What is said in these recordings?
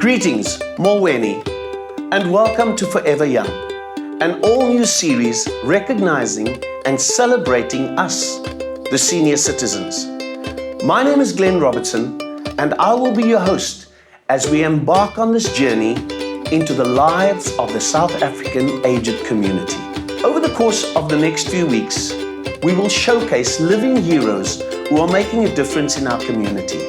Greetings, Molweni, and welcome to Forever Young, an all-new series recognizing and celebrating us, the senior citizens. My name is Robertson, and I will be your host as we embark on this journey into the lives of the South African aged community. Over the course of the next few weeks, we will showcase living heroes who are making a difference in our community,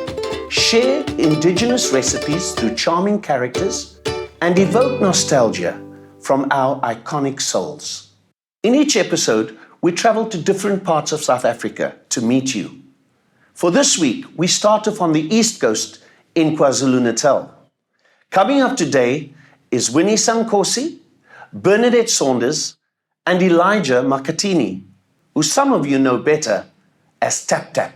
share indigenous recipes through charming characters, and evoke nostalgia from our iconic souls. In each episode, we travel to different parts of South Africa to meet you. For this week, we start off on the East Coast in KwaZulu-Natal. Coming up today is Winnie Sankosi, Bernadette Saunders, and Elijah Makatini, who some of you know better as Tap Tap.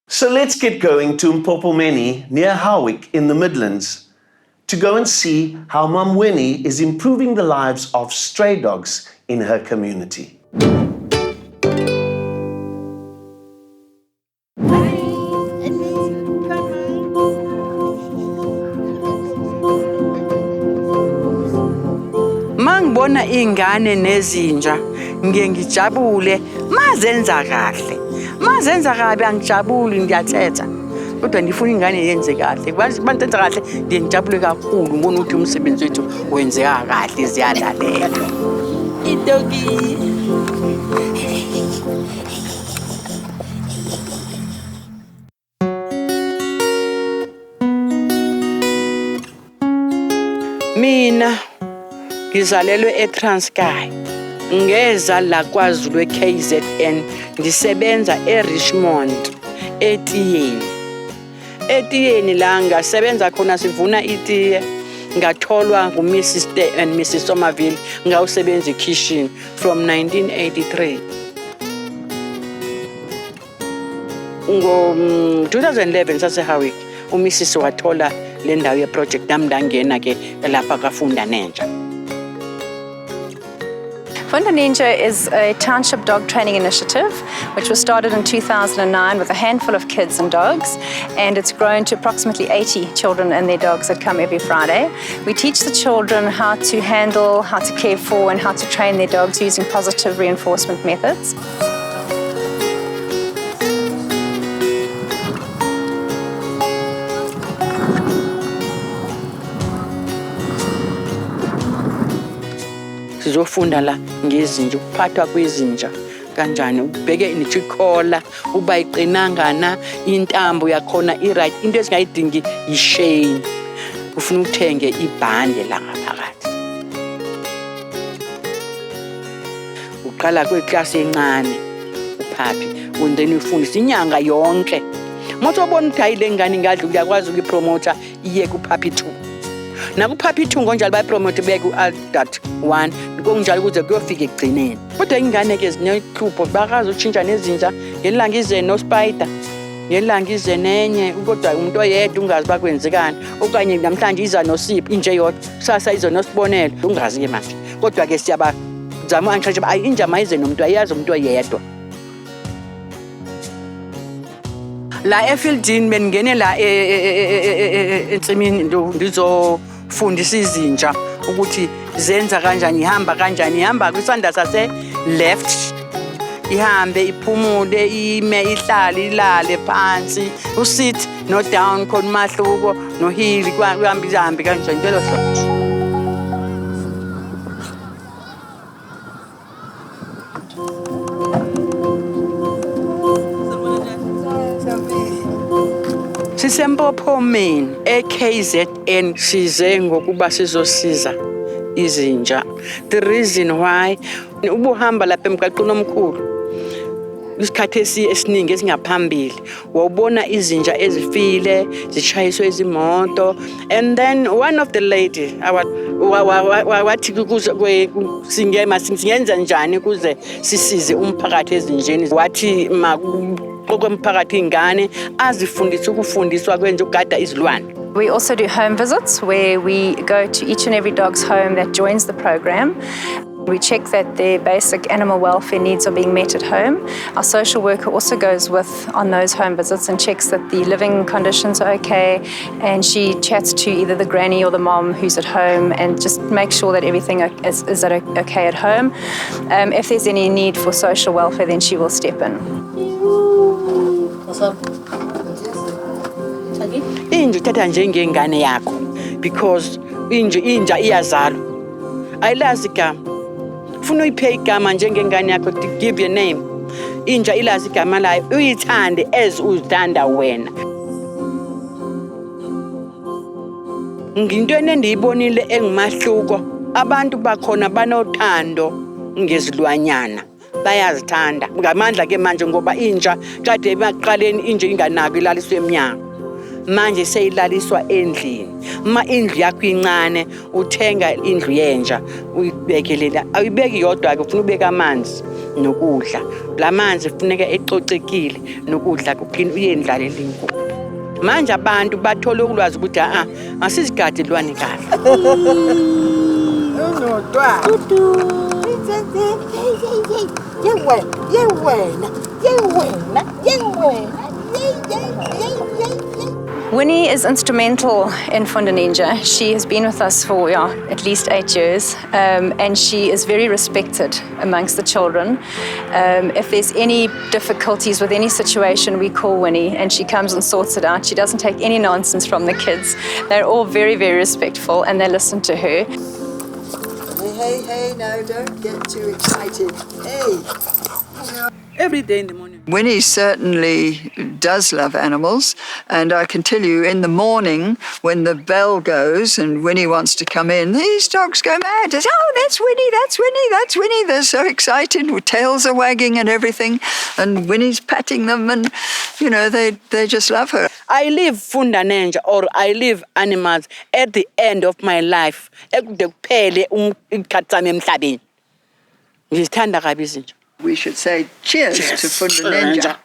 So let's get going to Mpopomeni near Howick in the Midlands to go and see how Mum Winnie is improving the lives of stray dogs in her community. Mangibona ingane nezinja ngiyengijabule mazenza kahle. Mazenza kabi angijabuli ngiyathetha. Kodwa ndifuna ingane yenze kahle. Bantenza kahle ngiyajabule kakhulu ngibona ukuthi umsebenzi wethu wenzeka kahle ziyalalela. Idogi. Mina ngizalelwe eTranskei. Ngeza la KwaZulu eKZN ndisebenza eRichmond etiyeni. Etiyeni la ngasebenza khona sivuna itiye ngatholwa nguMrs and Mrs Somerville ngawusebenza ekitchen from 1983. Ngo 2011 saseHowick uMrs wathola le ndawo yeproject nami ndangena ke lapha kafunda nenja. Funda Ninja is a township dog training initiative which was started in 2009 with a handful of kids and dogs, and it's grown to approximately 80 children and their dogs that come every Friday. We teach the children how to handle, how to care for, and how to train their dogs using positive reinforcement methods. Sizofunda la ngezinja ukuphathwa kwezinja kanjani ubheke nechikhola uba iqinangana intambo yakhona iright into esingayidingi ishain ufuna uthenge ibhande la ngaphakathi uqala kweclass encane uphaphi undeni ufundisa inyanga yonke motsobona ukuthi ayile ngane ngadla uyakwazi ukuyipromote iye kuphaphi 2 nakuphaphi 2 ngonjalo bayipromote beku adult 1 ngokunjalo kuze kuyofika egcineni kodwa ingane ke zinehlupho bakazi utshintsha nezinja ngelanga ize no spider ngelanga ize nenye kodwa umuntu oyedwa ungazi bakwenzekani okanye namhlanje iza nosipho inje yodwa kusasa izo nosibonelo ungazi ke manje kodwa ke siyabazama angisho ayi inja mayize nomuntu ayazi umuntu oyedwa la efieldini bengene la entsimini ndizofundisa izinja ukuthi zenza kanjani ihamba kwisandla sase left ihambe iphumule ime ihlale ilale phansi usit no down khona mahluko no heel kuhamba ihambe kanjani impela hlobo Sisempopomeni eKZN size ngokuba sizosiza izinja. The reason why ubuhamba lapha emgaqweni omkhulu isikhathi esiningi esingaphambili wawubona izinja ezifile zishayiswe izimoto and then one of the lady wathi kuze singenza njani kuze sisize umphakathi ezinjeni wathi umphakathi ingane azifundise ukufundiswa kwenze ukugada izilwane. We also do home visits where we go to each and every dog's home that joins the program. We check that their basic animal welfare needs are being met at home. Our social worker also goes on those home visits and checks that the living conditions are okay, and she chats to either the granny or the mom who's at home and just makes sure that everything is okay at home. If there's any need for social welfare, then she will step in. Inja uthatha njengengane yakho because inja iyazalwa. Ayilazi igama. Ufuna uyiphe igama njengengane yakho, to give your name. Inja ilazi igama layo, uyithande as uzithanda wena. Ngintweni endiyibonile engumahluko, abantu bakhona banothando ngezilwanyana. Bayazithanda. Ngamandla ke manje ngoba inja kade emaqaleni inja inganako ilaliswe emnyango. Manje seyilaliswa endlini. Indlu yakho incane, uthenga indlu yenja, uyibekelela. Awuyibeki yodwa ke, ufuna ubeka amanzi nokudla. La manzi kufuneka eqoqekile nokudla kuphinde uyendlalela inkukhu. Manje abantu bathola ukulwazi ukuthi asizigade ilwane kahle. Winnie is instrumental in Fundaninja. She has been with us for at least 8 years, and she is very respected amongst the children. If there's any difficulties with any situation, we call Winnie and she comes and sorts it out. She doesn't take any nonsense from the kids. They're all very, very respectful and they listen to her. Hey, no, don't get too excited. Hey. Every day in the morning. Winnie certainly does love animals, and I can tell you in the morning when the bell goes and Winnie wants to come in, these dogs go mad. It's, oh, that's Winnie, that's Winnie, that's Winnie. They're so excited, with tails are wagging and everything, and Winnie's patting them and, you know, they just love her. I live Fundaninja, or I live animals at the end of my life. We should say cheers to Fundaninja.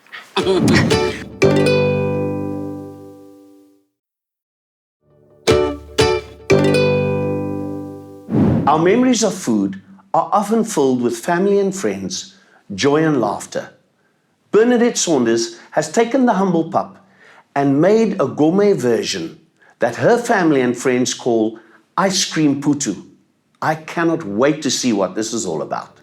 Our memories of food are often filled with family and friends, joy and laughter. Bernadette Saunders has taken the humble pup and made a gourmet version that her family and friends call ice cream putu. I cannot wait to see what this is all about.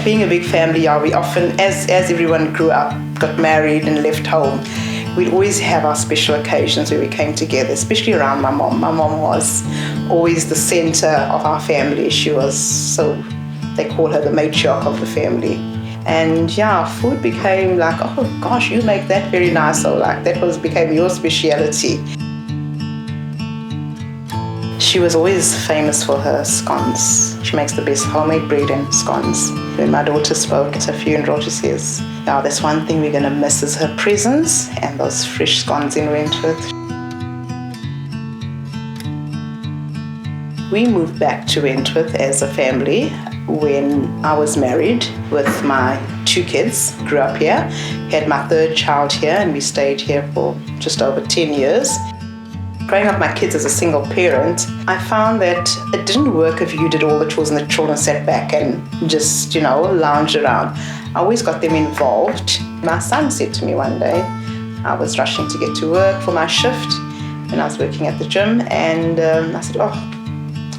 Being a big family, we often, as everyone grew up, got married and left home, we'd always have our special occasions where we came together, especially around my mom. My mom was always the center of our family. She was, so they call her the matriarch of the family. And food became like, oh gosh, you make that very nice. So like became your speciality. She was always famous for her scones. She makes the best homemade bread and scones. When my daughter spoke at her funeral, she says, that's one thing we're going to miss is her presence and those fresh scones in Wentworth. We moved back to Wentworth as a family when I was married with my 2 kids, grew up here, had my 3rd child here, and we stayed here for just over 10 years. Growing up my kids as a single parent, I found that it didn't work if you did all the chores and the children sat back and just, lounged around. I always got them involved. My son said to me one day, I was rushing to get to work for my shift when I was working at the gym, and I said, I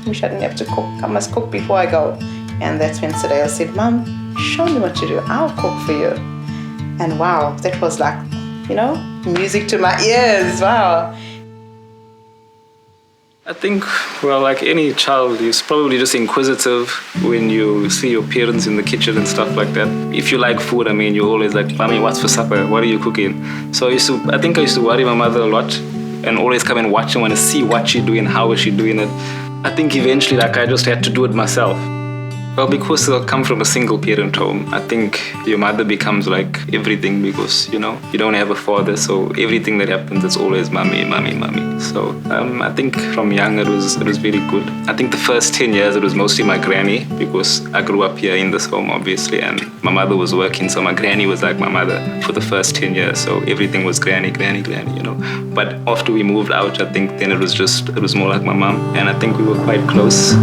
wish I didn't have to cook. I must cook before I go. And that's when Sadeo said, Mom, show me what to do. I'll cook for you. And wow, that was like, music to my ears. Wow. I think, like any child, you're probably just inquisitive when you see your parents in the kitchen and stuff like that. If you like food, you're always like, Mommy, what's for supper? What are you cooking? So I think I used to worry my mother a lot and always come and watch and want to see what she's doing, how is she doing it. I think eventually, I just had to do it myself. Well, because I come from a single parent home, I think your mother becomes like everything because, you don't have a father, so everything that happens, it's always mommy, mommy, mommy. So I think from young it was very good. I think the first 10 years it was mostly my granny because I grew up here in this home, obviously, and my mother was working, so my granny was like my mother for the first 10 years, so everything was granny, granny, granny, But after we moved out, I think then it was more like my mom, and I think we were quite close.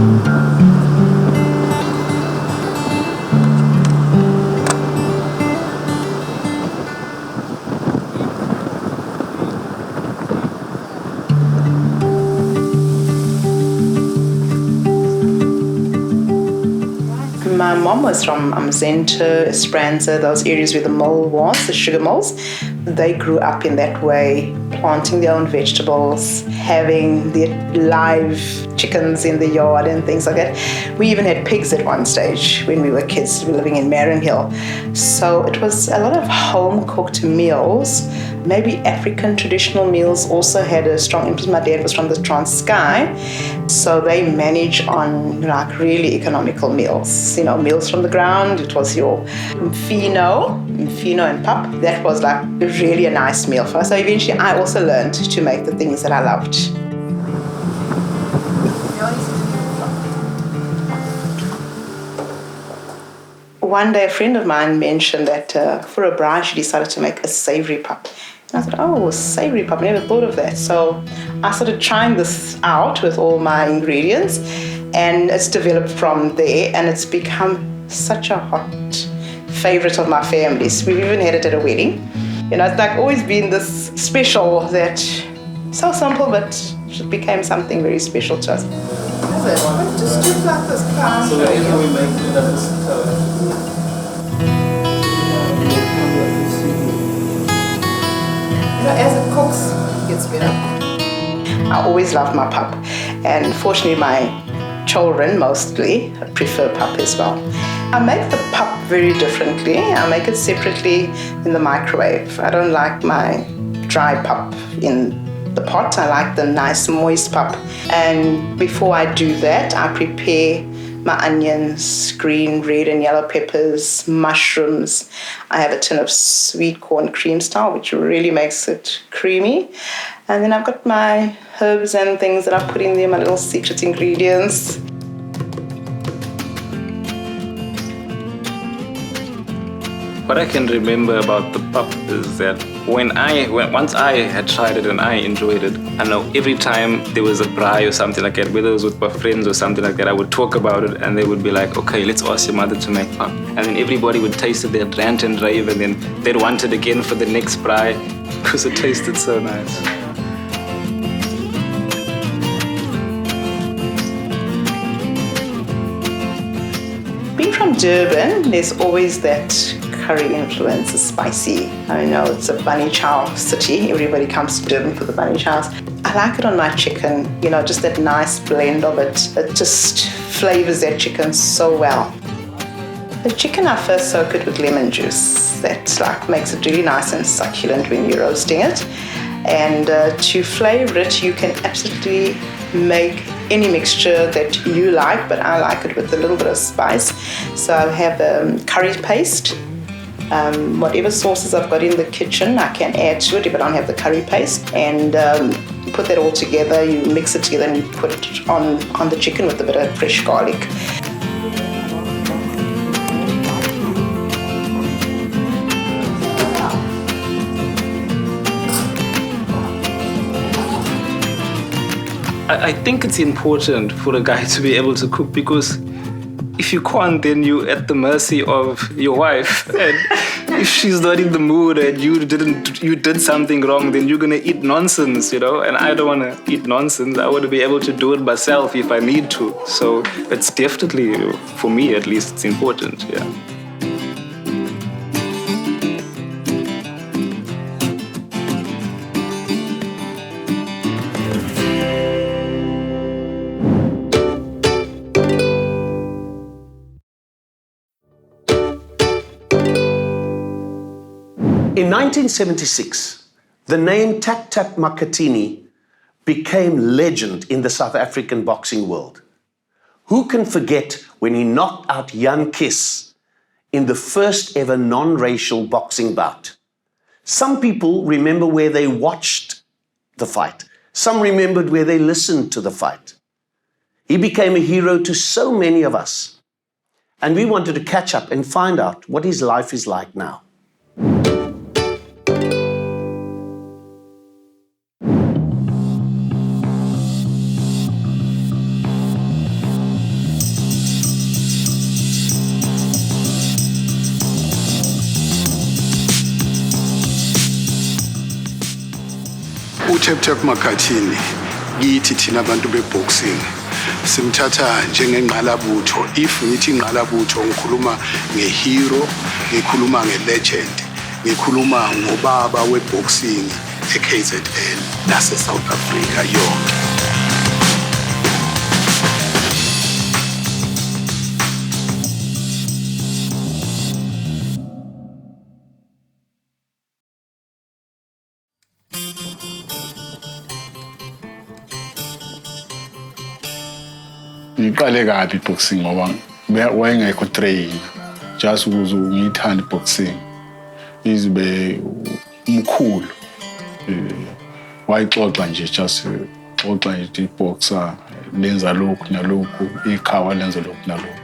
My mom was from Amzento, Esperanza, those areas where the mill was, the sugar mills. They grew up in that way, planting their own vegetables, having their live chickens in the yard and things like that. We even had pigs at one stage when we were kids. We were living in Marinhill. So it was a lot of home-cooked meals. Maybe African traditional meals also had a strong influence. My dad was from the Transkei, so they manage on like really economical meals. Meals from the ground. It was your mfino and pap. That was like really a nice meal for us. So eventually I also learned to make the things that I loved. One day a friend of mine mentioned that for a bride she decided to make a savoury pap. And I thought, oh, savoury pap, I never thought of that. So I started trying this out with all my ingredients, and it's developed from there, and it's become such a hot favourite of my family's. We've even had it at a wedding. It's like always been this special that, so simple, but it became something very special to us. Just strip like this. So whenever we make it, as it cooks, it gets better. I always loved my pap, and fortunately my children mostly prefer pap as well. I make the pap very differently. I make it separately in the microwave. I don't like my dry pap in the pot. I like the nice moist pap. And before I do that, I prepare my onions, green, red and yellow peppers, mushrooms. I have a tin of sweet corn cream style, which really makes it creamy. And then I've got my herbs and things that I put in there, my little secret ingredients. What I can remember about the pap is that once I had tried it and I enjoyed it, I know every time there was a braai or something like that, whether it was with my friends or something like that, I would talk about it and they would be like, okay, let's ask your mother to make pap. And then everybody would taste it, they'd rant and rave, and then they'd want it again for the next braai because it tasted so nice. Being from Durban, there's always that curry influence, is spicy. I know it's a bunny chow city. Everybody comes to Durban for the bunny chows. I like it on my chicken, just that nice blend of it. It just flavors that chicken so well. The chicken, I first soak it with lemon juice. That makes it really nice and succulent when you're roasting it. And to flavor it, you can absolutely make any mixture that you like, but I like it with a little bit of spice. So I have curry paste. Whatever sauces I've got in the kitchen, I can add to it if I don't have the curry paste. And put that all together, you mix it together and you put it on the chicken with a bit of fresh garlic. I think it's important for a guy to be able to cook, because if you can't, then you're at the mercy of your wife. And if she's not in the mood and you did something wrong, then you're gonna eat nonsense, And I don't wanna eat nonsense. I wanna be able to do it myself if I need to. So it's definitely, for me at least, it's important, yeah. In 1976, the name Tap Tap Makhathini became legend in the South African boxing world. Who can forget when he knocked out Jan Kiss in the first ever non-racial boxing bout? Some people remember where they watched the fight. Some remembered where they listened to the fight. He became a hero to so many of us. And we wanted to catch up and find out what his life is like now. uThep Makathini yithi thina abantu beboxing simthatha njengengqalabutho. If ngithi ingqalabutho ngikhuluma ngehero, ngikhuluma ngelegend, ngikhuluma ngobaba weboxing eKZN nase South Africa yonke. Ngiqale kabi boxing ngoba wayengekho train just ukuze ngithanda boxing izibe umkhulu wayixoxa nje just xoxa nje boxer lenza lokhu nalokhu ikhawa lenza lokhu nalokhu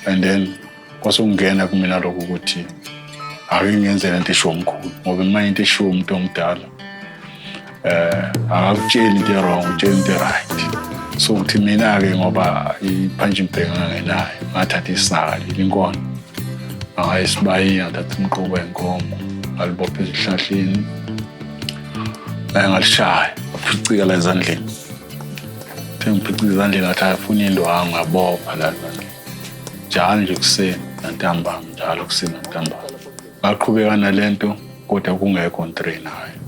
and then kwasongena kumina lokho ukuthi akungenzela into esho omkhulu ngoba manje into esho umuntu omdala akakutsheli into wrong utshela into right. So uthi mina-ke ngoba i-punching bag ngangenayo ngathatha isali linkono ngayisibayina thatha umqobo wenkomo ngalibopha ezihlahleni ngalishaya ngaphicikela ezandleni. Uthe ngiphicika ezandleni ngathi afuna indwangu ngabopha la njalo nje kuseni nantambama njalo kuseni nantambama ngaqhubeka nalento kodwa kungekho ntrainayo.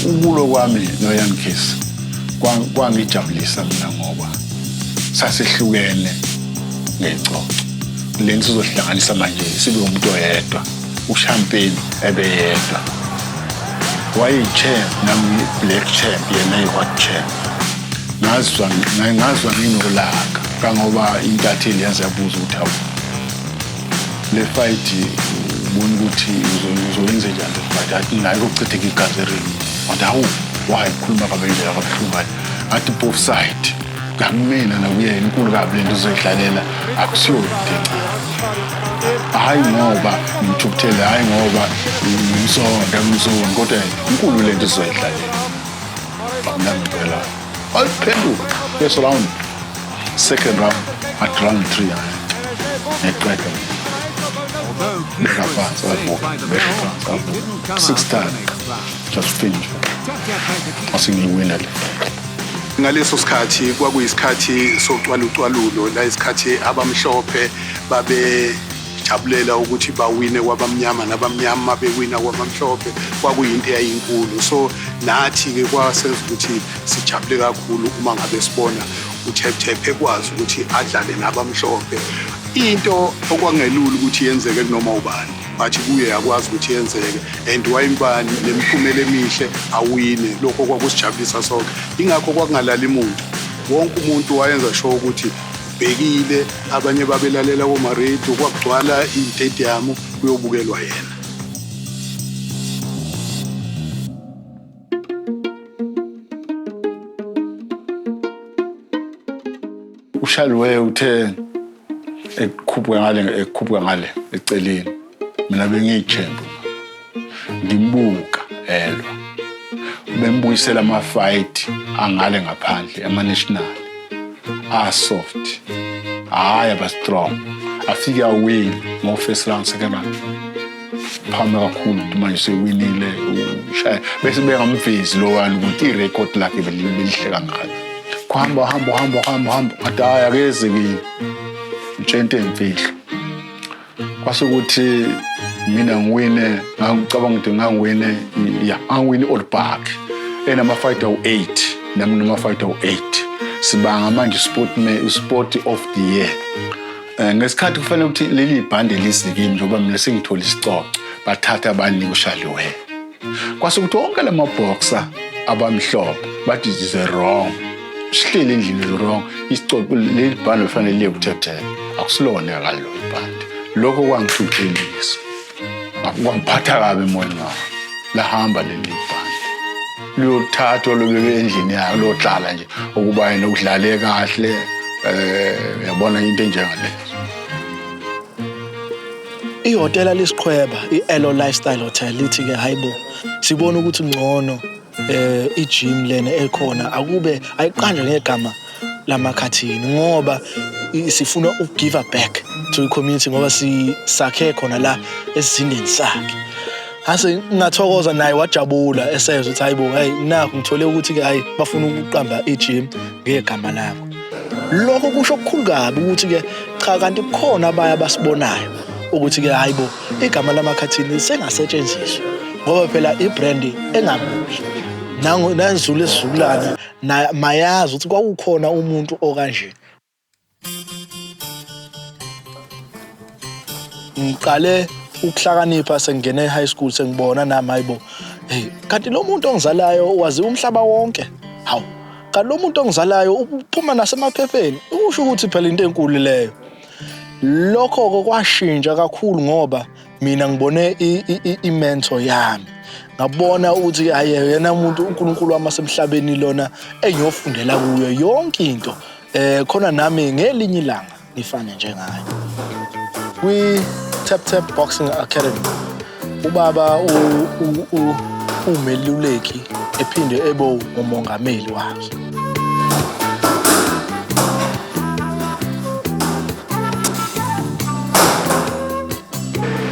Ukulo kwami noYan Kiss kwangijabulisa mina ngoba sasihlukene ngecoco. Lento sizohlanganisa manje sibe umuntu oyedwa, uchampagne ebeyedwa. Wayi-champ nami black champ yena yi-white champ. Ngazwa nginolaka kangoba intatheli yaze yabuza ukuthi hawu le fight ubona ukuthi uzoyenze njani but athi nayo ukuchitheka igazi erini. Wadawu wayikhuluma kabendlela kabuhlungu athi both side ngamina nakuyena inkulu kabi lento uzoyidlalela akusiyo into. Hayi ngoba ngithukuthele, hayi ngoba ngimsonga kodwa inkulu lento uzoyidlalela. Ngiyangibela ayiphenduka first round, second round at round 3 ngeqeda six times just finish. Asingiwina le. Ngaleso sikhathi kwakuyisikhathi socwalulo la isikhathi abamhlophe babe jabulela ukuthi bawine kwabamnyama nabamnyama bewina kwabamhlophe kwakuyinto eyayinkulu. So nathi ke kwasenza ukuthi sijabule kakhulu uma ngabe sibona uThep ekwazi ukuthi adlale nabamhlophe. Into okwangelula ukuthi yenzeke noma ubani bathi kuye yakwazi ukuthi yenzeke and wayimbani nemiphumela emihle awine. Lokho kwakusijabulisa sonke, ingakho kwakungalali umuntu, wonke umuntu wayenza sure ukuthi ubhekile. Abanye babelalela komaredio, kwagcwala istadium kuyobukelwa yena. Ushalwe uthe ekhuphuka ngale eceleni mina bengiyichamp ngimbuka elwa bembuyisela ama fight angale ngaphandle ama-national soft hayi aba strong afike awin ngo first round second round phama kakhulu manje sewinile ushaya bese bengamvezi lo wani ukuthi irecord lakhe belihle kangaka kuhamba ngathi hayi akeze kimi utshente imfihlo kwasukuthi mina ngiwine ngicabanga ukuthi ngangiwine angiwine all back enama fighter u8 nami noma fighter u8 sibanga manje sport of the year Ngesikhathi kufanele ukuthi leli bhande lisike njengoba mina sengithola isicoco bathatha abanika ushaliwe. Kwase ukuthi wonke lamaboxer abamhlophe bathi this is wrong. Sihlele endlini wrong. Isicoco leli bhande kufanele liye kuthethela. Akusilona akalo ibhande. Lokho kwangihluphekisa. Kwangiphatha kabi emoyeni wami. Lahamba leli bhande. Liyothathwa lobeke endlini yakhe lohlala nje ukuba yena ukudlale kahle. Uyabona into enjengalezo. Ihhotela lesiqhweba i-Elo Lifestyle Hotel lithi ke hayibo sibona ukuthi ngcono i-gym lena ekhona akube ayiqanjwe ngegama lamakhathini ngoba sifuna ukugive back to the community ngoba sisakhe khona la esizindeni sakhe. Hase ngathokoza naye wajabula esezwe ukuthi hayibo hey nakho ngithole ukuthi ke hayi bafuna ukuqamba i-gym ngegama lakho. Lokho kusho okukhulu kabi ukuthi ke cha kanti kukhona abaya basibonayo ukuthi ke hayibo igama lamakhathini sengasetshenziswa ngoba phela ibrand engabushi nanzulu esizukulwane mayazi ukuthi kwakukhona umuntu okanje. Ngiqale ukuhlakanipha sengene e-high school sengibona nami hayibo hey kanti lo muntu ongizalayo wazi umhlaba wonke hawu kanti lo muntu ongizalayo uphuma nasemaphepheni usho ukuthi phela into enkulu leyo. Lokho kwashintsha kakhulu ngoba mina ngibone i-mentor yami ngabona ukuthi yena umuntu uNkulunkulu wami asemhlabeni lona engiyofundela kuyo yonke into khona nami ngelinye ilanga ngifane njengaye. Kwi Tap Boxing Academy ubaba umeluleki ephinde ebo umongameli wakhe.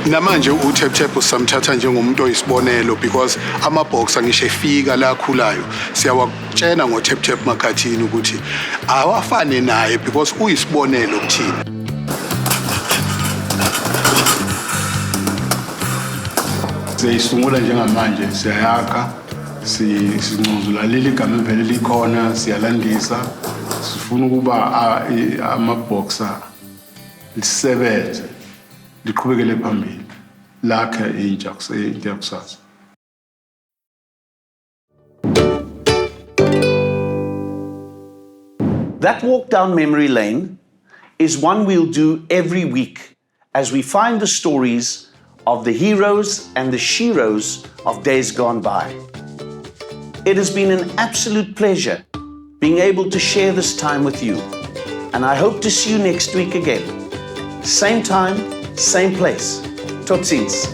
Namanje uTap usamthatha njengomuntu oyisibonelo because amaboxer ngisho efika la akhulayo siyawatshena ngoTap makhathini ukuthi awafane naye because uyisibonelo kuthina. Siyisungula njengamanje siyayakha sinquzula leli gama vele likhona siyalandisa sifuna ukuba amaboxer lisebenze liqhubekele phambili lakhe intsha kusasa. That walk down memory lane is one we'll do every week as we find the stories of the heroes and the sheroes of days gone by. It has been an absolute pleasure being able to share this time with you, and I hope to see you next week again. Same time, same place. Tot ziens.